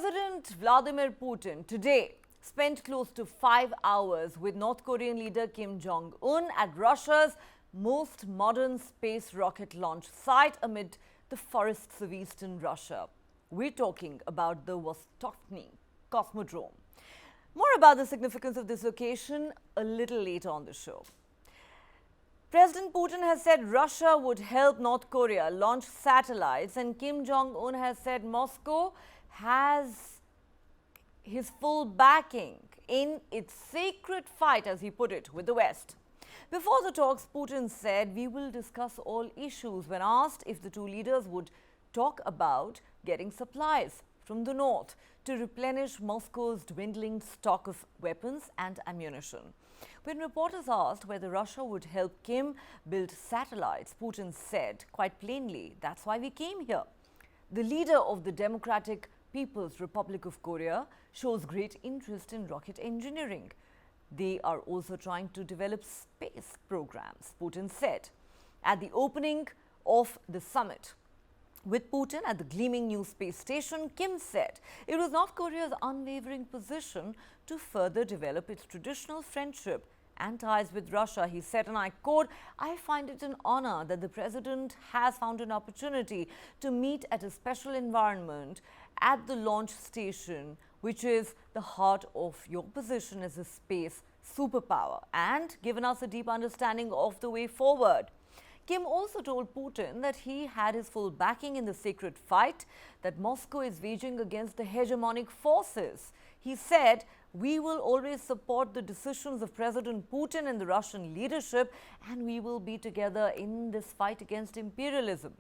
President Vladimir Putin today spent close to 5 hours with North Korean leader Kim Jong Un at Russia's most modern space rocket launch site amid the forests of eastern Russia. We're talking about the Vostochny Cosmodrome. More about the significance of this location a little later on the show. President Putin has said Russia would help North Korea launch satellites, and Kim Jong Un has said Moscow has his full backing in its sacred fight, as he put it, with the West. Before the talks, Putin said, "We will discuss all issues," when asked if the two leaders would talk about getting supplies from the north to replenish Moscow's dwindling stock of weapons and ammunition. When reporters asked whether Russia would help Kim build satellites, Putin said quite plainly, "That's why we came here." The leader of the Democratic People's Republic of Korea shows great interest in rocket engineering. They are also trying to develop space programs, Putin said. At the opening of the summit with Putin at the gleaming new space station, Kim said it was North Korea's unwavering position to further develop its traditional friendship and ties with Russia. He said, and I quote, "I find it an honor that the president has found an opportunity to meet at a special environment at the launch station, which is the heart of your position as a space superpower, and given us a deep understanding of the way forward." Kim also told Putin that he had his full backing in the sacred fight that Moscow is waging against the hegemonic forces. He said, "We will always support the decisions of President Putin and the Russian leadership, and we will be together in this fight against imperialism."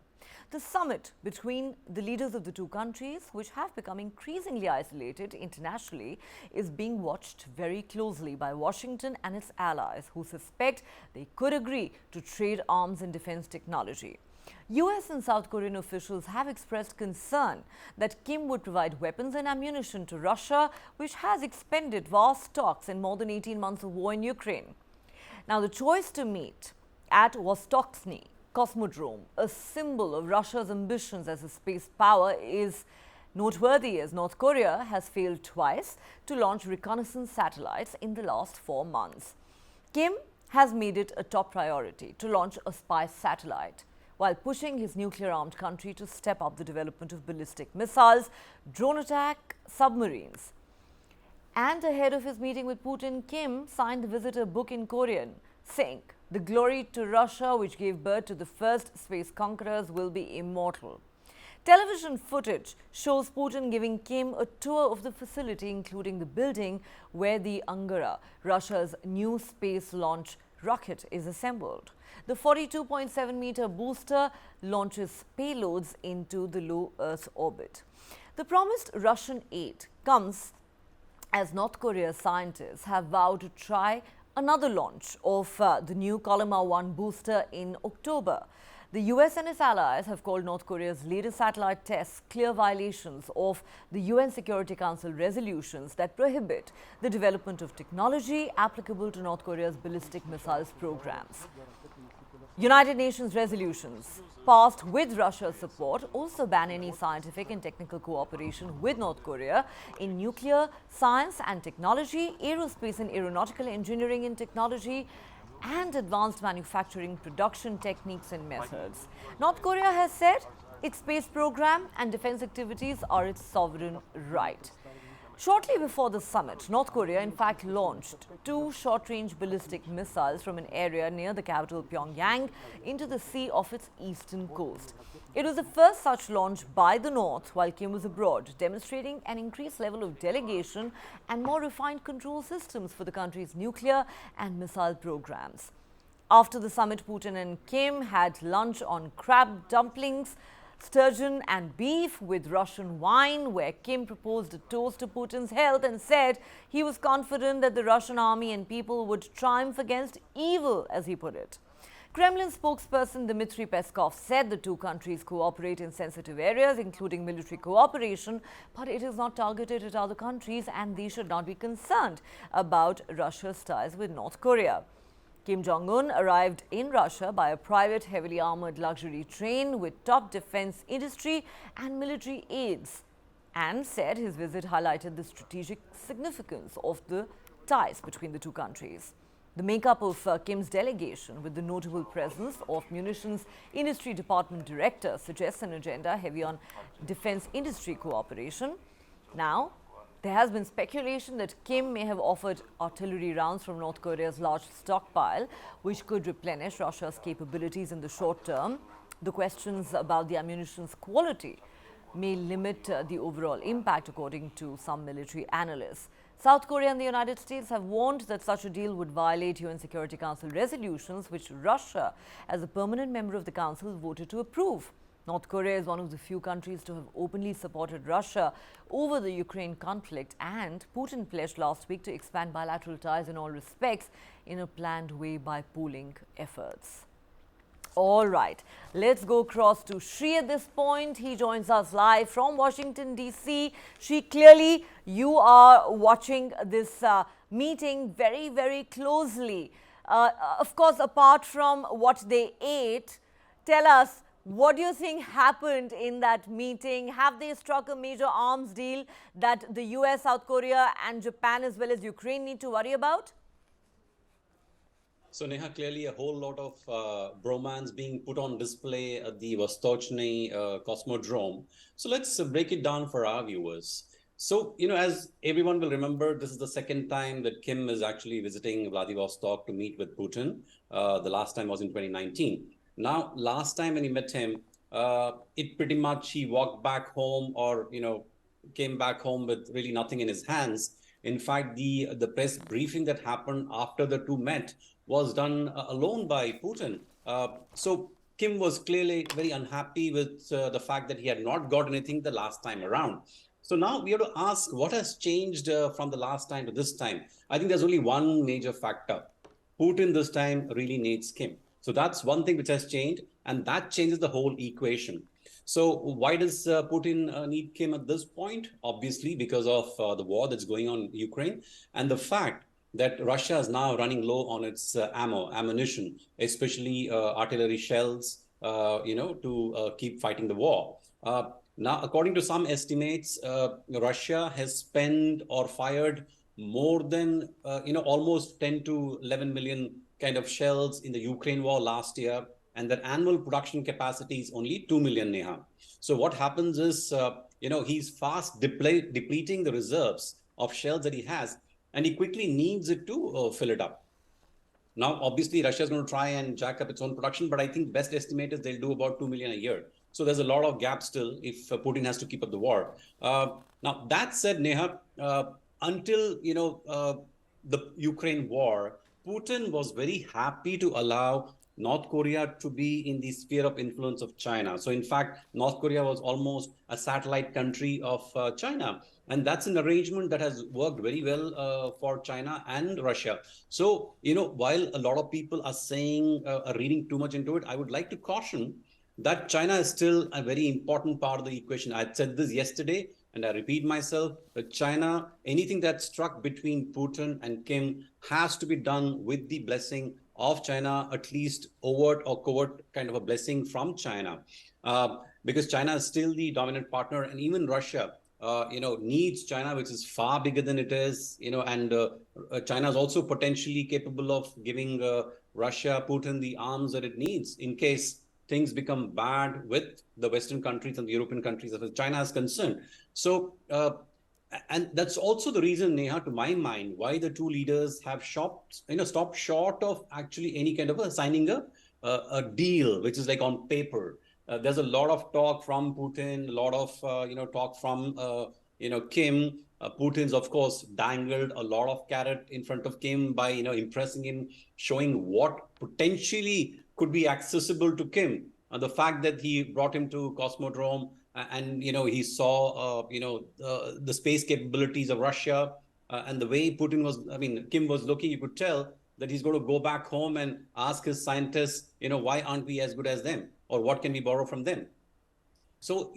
The summit between the leaders of the two countries, which have become increasingly isolated internationally, is being watched very closely by Washington and its allies, who suspect they could agree to trade arms and defense technology. US and South Korean officials have expressed concern that Kim would provide weapons and ammunition to Russia, which has expended vast stocks in more than 18 months of war in Ukraine. Now, the choice to meet at Vostochny Cosmodrome, a symbol of Russia's ambitions as a space power, is noteworthy as North Korea has failed twice to launch reconnaissance satellites in the last 4 months. Kim has made it a top priority to launch a spy satellite, while pushing his nuclear-armed country to step up the development of ballistic missiles, drone attack submarines. And ahead of his meeting with Putin, Kim signed the visitor book in Korean, saying, "The glory to Russia, which gave birth to the first space conquerors, will be immortal." Television footage shows Putin giving Kim a tour of the facility, including the building where the Angara, Russia's new space launch rocket, is assembled. The 42.7-meter booster launches payloads into the low Earth orbit. The promised Russian aid comes as North Korea's scientists have vowed to try another launch of the new Kolima-1 booster in October. The US and its allies have called North Korea's latest satellite tests clear violations of the UN Security Council resolutions that prohibit the development of technology applicable to North Korea's ballistic missiles programs. United Nations resolutions passed with Russia's support also ban any scientific and technical cooperation with North Korea in nuclear science and technology, aerospace and aeronautical engineering and technology, and advanced manufacturing production techniques and methods. North Korea has said its space program and defense activities are its sovereign right. Shortly before the summit, North Korea in fact launched 2 short-range ballistic missiles from an area near the capital Pyongyang into the sea off its eastern coast. It was the first such launch by the North while Kim was abroad, demonstrating an increased level of delegation and more refined control systems for the country's nuclear and missile programs. After the summit, Putin and Kim had lunch on crab dumplings, sturgeon and beef with Russian wine, where Kim proposed a toast to Putin's health and said he was confident that the Russian army and people would triumph against evil, as he put it. Kremlin spokesperson Dmitry Peskov said the two countries cooperate in sensitive areas, including military cooperation, but it is not targeted at other countries and they should not be concerned about Russia's ties with North Korea. Kim Jong Un arrived in Russia by a private, heavily armored luxury train with top defense industry and military aides and said his visit highlighted the strategic significance of the ties between the two countries. The makeup of Kim's delegation, with the notable presence of Munitions Industry Department Director, suggests an agenda heavy on defense industry cooperation. Now, there has been speculation that Kim may have offered artillery rounds from North Korea's large stockpile, which could replenish Russia's capabilities in the short term. The questions about the ammunition's quality may limit the overall impact, according to some military analysts. South Korea and the United States have warned that such a deal would violate UN Security Council resolutions, which Russia, as a permanent member of the Council, voted to approve. North Korea is one of the few countries to have openly supported Russia over the Ukraine conflict, and Putin pledged last week to expand bilateral ties in all respects in a planned way by pooling efforts. All right, let's go across to Shri at this point. He joins us live from Washington, D.C. Shri, clearly you are watching this meeting very, very closely. Of course, apart from what they ate, tell us, what do you think happened in that meeting? Have they struck a major arms deal that the US, South Korea and Japan as well as Ukraine need to worry about? So, Neha, clearly a whole lot of bromance being put on display at the Vostochny Cosmodrome. So let's break it down for our viewers. So, as everyone will remember, this is the second time that Kim is actually visiting Vladivostok to meet with Putin. The last time was in 2019. Now, last time when he met him, it pretty much he walked back home or, came back home with really nothing in his hands. In fact, the press briefing that happened after the two met was done alone by Putin. So Kim was clearly very unhappy with the fact that he had not got anything the last time around. So now we have to ask what has changed from the last time to this time. I think there's only one major factor. Putin this time really needs Kim. So that's one thing which has changed, and that changes the whole equation. So why does Putin need Kim at this point? Obviously, because of the war that's going on in Ukraine and the fact that Russia is now running low on its ammunition, especially artillery shells, to keep fighting the war. Now, according to some estimates, Russia has spent or fired more than, almost 10 to 11 million kind of shells in the Ukraine war last year, and that annual production capacity is only 2 million, Neha. So what happens is, he's fast depleting the reserves of shells that he has, and he quickly needs it to fill it up. Now, obviously, Russia is going to try and jack up its own production, but I think best estimate is they'll do about 2 million a year. So there's a lot of gap still if Putin has to keep up the war. Now, that said, Neha, until, the Ukraine war, Putin was very happy to allow North Korea to be in the sphere of influence of China. So in fact, North Korea was almost a satellite country of China. And that's an arrangement that has worked very well for China and Russia. So, while a lot of people are saying, are reading too much into it, I would like to caution that China is still a very important part of the equation. I said this yesterday, and I repeat myself, that China, anything that's struck between Putin and Kim has to be done with the blessing of China, at least overt or covert kind of a blessing from China, because China is still the dominant partner, and even Russia, needs China, which is far bigger than it is, and China is also potentially capable of giving Russia, Putin, the arms that it needs in case things become bad with the Western countries and the European countries as far as China is concerned. So, and that's also the reason, Neha, to my mind, why the two leaders have stopped short of actually any kind of signing a deal, which is like on paper. There's a lot of talk from Putin, a lot of talk from Kim. Putin's, of course, dangled a lot of carrot in front of Kim by impressing him, showing what potentially could be accessible to Kim. The fact that he brought him to Cosmodrome and he saw the space capabilities of Russia and the way Kim was looking, you could tell that he's going to go back home and ask his scientists, why aren't we as good as them, or what can we borrow from them? So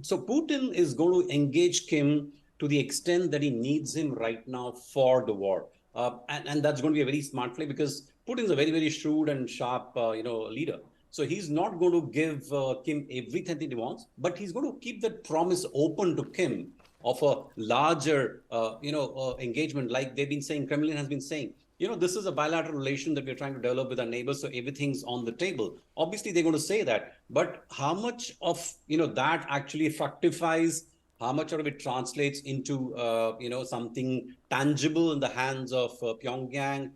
so Putin is going to engage Kim to the extent that he needs him right now for the war, and that's going to be a very smart play because Putin is a very, very shrewd and sharp leader. So he's not going to give Kim everything he wants, but he's going to keep that promise open to Kim of a larger, engagement, like they've been saying, Kremlin has been saying. This is a bilateral relation that we're trying to develop with our neighbors, so everything's on the table. Obviously, they're going to say that, but how much of that actually fructifies? How much of it translates into something tangible in the hands of Pyongyang,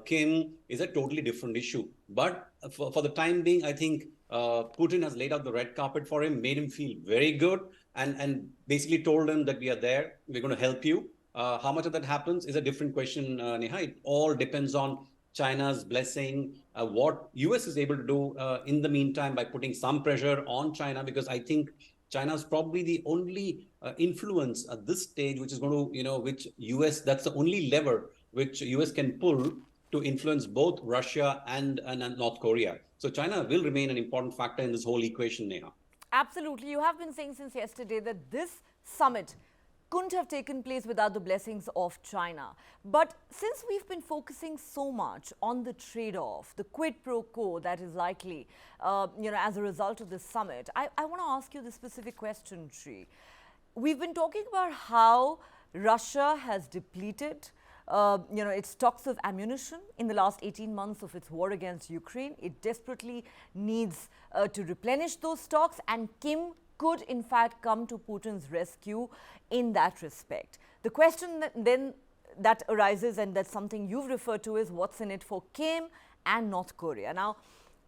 Kim, is a totally different issue. But for the time being, I think Putin has laid out the red carpet for him, made him feel very good, and basically told him that we are there, we're going to help you. How much of that happens is a different question, Neha. It all depends on China's blessing, what US is able to do in the meantime by putting some pressure on China, because I think China is probably the only influence at this stage which is going to, which US, that's the only lever which US can pull to influence both Russia and North Korea. So China will remain an important factor in this whole equation, Neha. Absolutely. You have been saying since yesterday that this summit couldn't have taken place without the blessings of China. But since we've been focusing so much on the trade-off, the quid pro quo that is likely, as a result of this summit, I want to ask you the specific question, Sri. We've been talking about how Russia has depleted its stocks of ammunition in the last 18 months of its war against Ukraine. It desperately needs to replenish those stocks, and Kim could in fact come to Putin's rescue in that respect. The question that arises, and that's something you've referred to, is what's in it for Kim and North Korea. Now,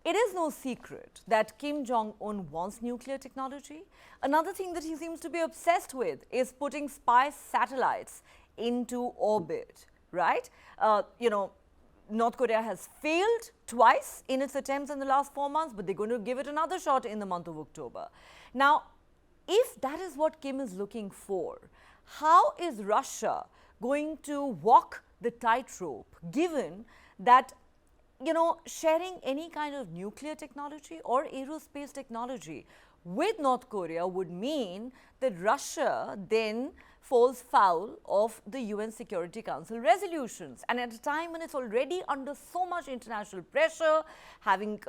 it is no secret that Kim Jong Un wants nuclear technology. Another thing that he seems to be obsessed with is putting spy satellites into orbit, right? North Korea has failed twice in its attempts in the last 4 months, but they're going to give it another shot in the month of October. Now, if that is what Kim is looking for, how is Russia going to walk the tightrope, given that, sharing any kind of nuclear technology or aerospace technology with North Korea would mean that Russia then falls foul of the UN Security Council resolutions. And at a time when it's already under so much international pressure, having,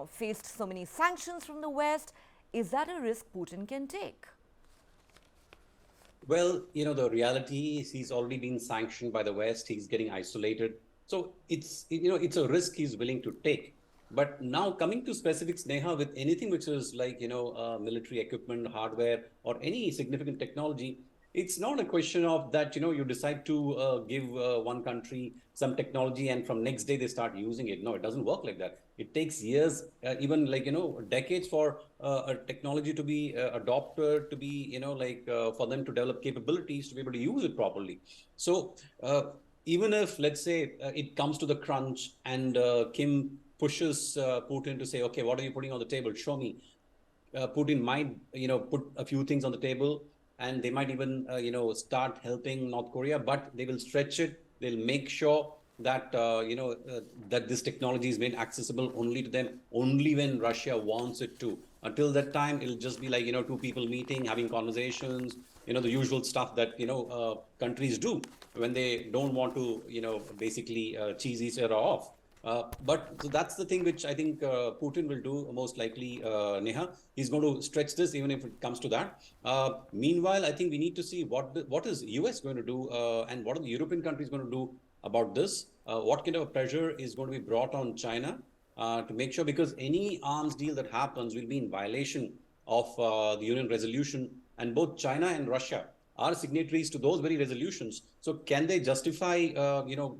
faced so many sanctions from the West, is that a risk Putin can take? Well, the reality is he's already been sanctioned by the West. He's getting isolated. So it's a risk he's willing to take. But now coming to specifics, Neha, with anything which is like, military equipment, hardware, or any significant technology, it's not a question of that, you decide to give one country some technology and from next day they start using it. No, it doesn't work like that. It takes years, even like, decades for a technology to be adopted, to be, for them to develop capabilities to be able to use it properly. So even if, let's say, it comes to the crunch and Kim pushes Putin to say, okay, what are you putting on the table? Show me. Putin might, put a few things on the table, and they might even, start helping North Korea, but they will stretch it. They'll make sure that, that this technology is made accessible only to them, only when Russia wants it to. Until that time, it'll just be like, two people meeting, having conversations, the usual stuff that, countries do when they don't want to, basically cheese each other off. But so that's the thing which I think Putin will do most likely, Neha. He's going to stretch this even if it comes to that. Meanwhile, I think we need to see what is US going to do and what are the European countries going to do about this. What kind of pressure is going to be brought on China to make sure, because any arms deal that happens will be in violation of the UN resolution, and both China and Russia are signatories to those very resolutions. So can they justify,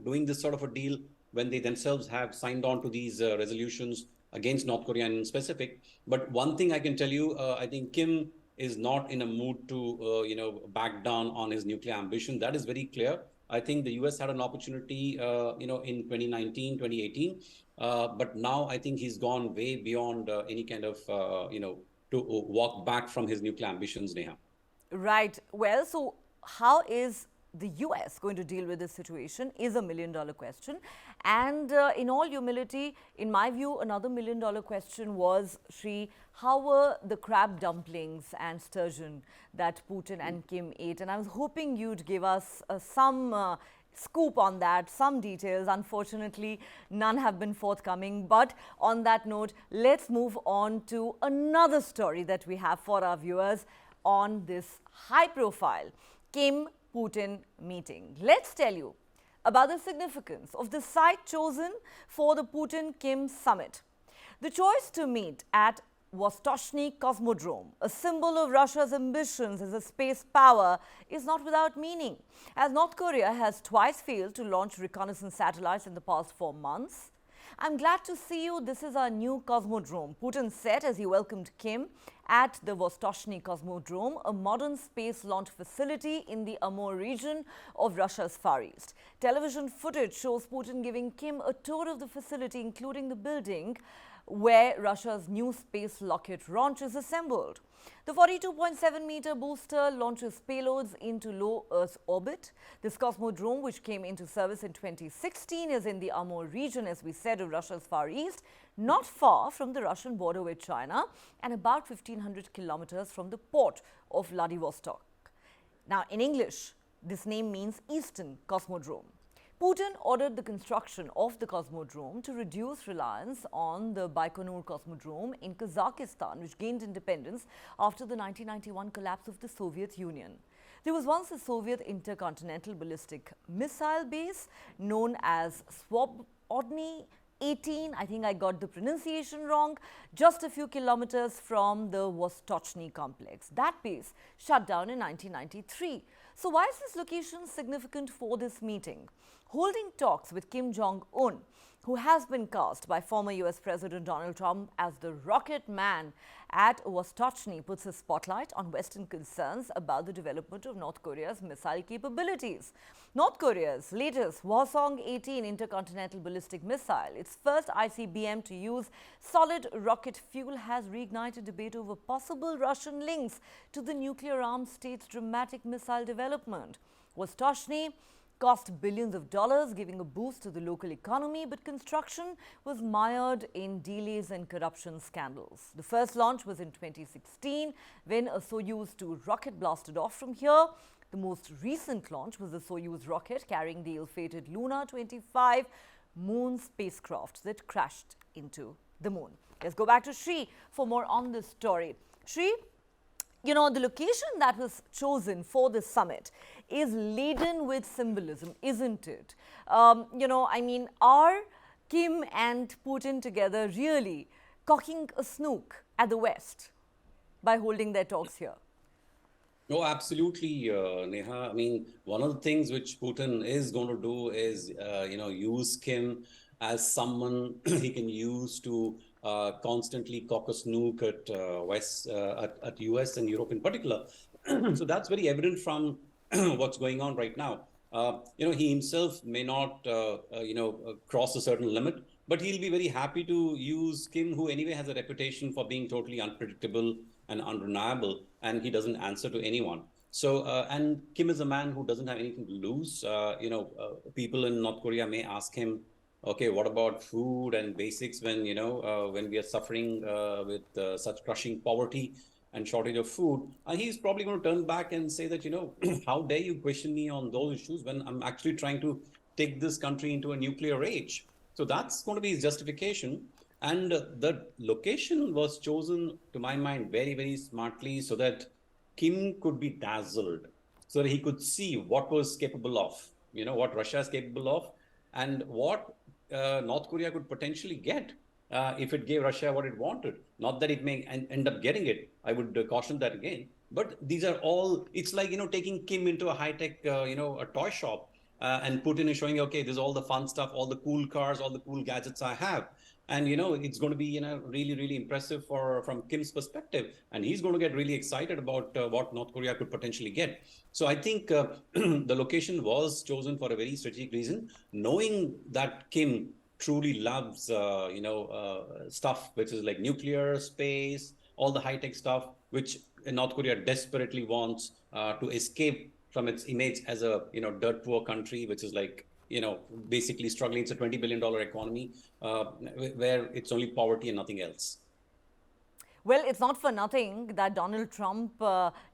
doing this sort of a deal when they themselves have signed on to these resolutions against North Korea in specific? But one thing I can tell you, I think Kim is not in a mood to, back down on his nuclear ambition. That is very clear. I think the US had an opportunity, in 2019, 2018. But now I think he's gone way beyond any kind of, to walk back from his nuclear ambitions, Neha. Right. Well, so how is the US going to deal with this situation is $1 million question. And in all humility, in my view, another $1 million question was, Sri, how were the crab dumplings and sturgeon that Putin and Kim ate? And I was hoping you'd give us some scoop on that, some details. Unfortunately, none have been forthcoming. But on that note, let's move on to another story that we have for our viewers on this high-profile Kim-Putin meeting. Let's tell you about the significance of the site chosen for the Putin-Kim summit. The choice to meet at Vostochny Cosmodrome, a symbol of Russia's ambitions as a space power, is not without meaning, as North Korea has twice failed to launch reconnaissance satellites in the past 4 months. I'm glad to see you. This is our new Cosmodrome, Putin said as he welcomed Kim at the Vostochny Cosmodrome, a modern space launch facility in the Amur region of Russia's Far East. Television footage shows Putin giving Kim a tour of the facility, including the building where Russia's new space rocket launch is assembled. The 42.7-meter booster launches payloads into low Earth orbit. This cosmodrome, which came into service in 2016, is in the Amur region, as we said, of Russia's Far East, not far from the Russian border with China and about 1,500 kilometers from the port of Vladivostok. Now, in English, this name means Eastern Cosmodrome. Putin ordered the construction of the Cosmodrome to reduce reliance on the Baikonur Cosmodrome in Kazakhstan, which gained independence after the 1991 collapse of the Soviet Union. There was once a Soviet intercontinental ballistic missile base known as Swobodny 18, I think I got the pronunciation wrong, just a few kilometers from the Vostochny complex. That base shut down in 1993. So why is this location significant for this meeting? Holding talks with Kim Jong Un, who has been cast by former US President Donald Trump as the rocket man at Vostochny, puts a spotlight on Western concerns about the development of North Korea's missile capabilities. North Korea's latest Hwasong-18 intercontinental ballistic missile, its first ICBM to use solid rocket fuel, has reignited debate over possible Russian links to the nuclear-armed state's dramatic missile development. Vostochny cost billions of dollars, giving a boost to the local economy, but construction was mired in delays and corruption scandals. The first launch was in 2016 when a Soyuz-2 rocket blasted off from here. The most recent launch was the Soyuz rocket carrying the ill-fated Luna 25 moon spacecraft that crashed into the moon. Let's go back to Shri for more on this story. Shri, you know, the location that was chosen for this summit is laden with symbolism, isn't it? I mean, are Kim and Putin together really cocking a snook at the West by holding their talks here? No, absolutely, Neha. I mean, one of the things which Putin is going to do is, use Kim as someone he can use to constantly cock a snook at at US and Europe in particular. So that's very evident from what's going on right now. He himself may not, cross a certain limit, but he'll be very happy to use Kim, who anyway has a reputation for being totally unpredictable and unreliable, and he doesn't answer to anyone. So, and Kim is a man who doesn't have anything to lose. People in North Korea may ask him, okay, what about food and basics when, when we are suffering with such crushing poverty and shortage of food? He's probably going to turn back and say that, how dare you question me on those issues when I'm actually trying to take this country into a nuclear age? So that's going to be his justification. And the location was chosen, to my mind, very, very smartly so that Kim could be dazzled, so that he could see what was capable of, what Russia is capable of, and what North Korea could potentially get if it gave Russia what it wanted. Not that it may end up getting it. I would caution that again. But these are all, it's like, taking Kim into a high-tech, a toy shop. And Putin is showing, okay, this is all the fun stuff, all the cool cars, all the cool gadgets I have. And, it's going to be, really, really impressive from Kim's perspective. And he's going to get really excited about what North Korea could potentially get. So I think the location was chosen for a very strategic reason, knowing that Kim truly loves, stuff which is like nuclear, space, all the high-tech stuff, which North Korea desperately wants to escape from its image as a, dirt poor country, which is like, basically struggling. It's a $20 billion economy where it's only poverty and nothing else. Well, it's not for nothing that Donald Trump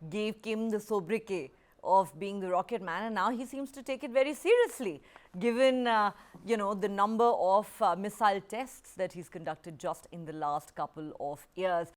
gave Kim the sobriquet of being the rocket man, and now he seems to take it very seriously, given the number of missile tests that he's conducted just in the last couple of years.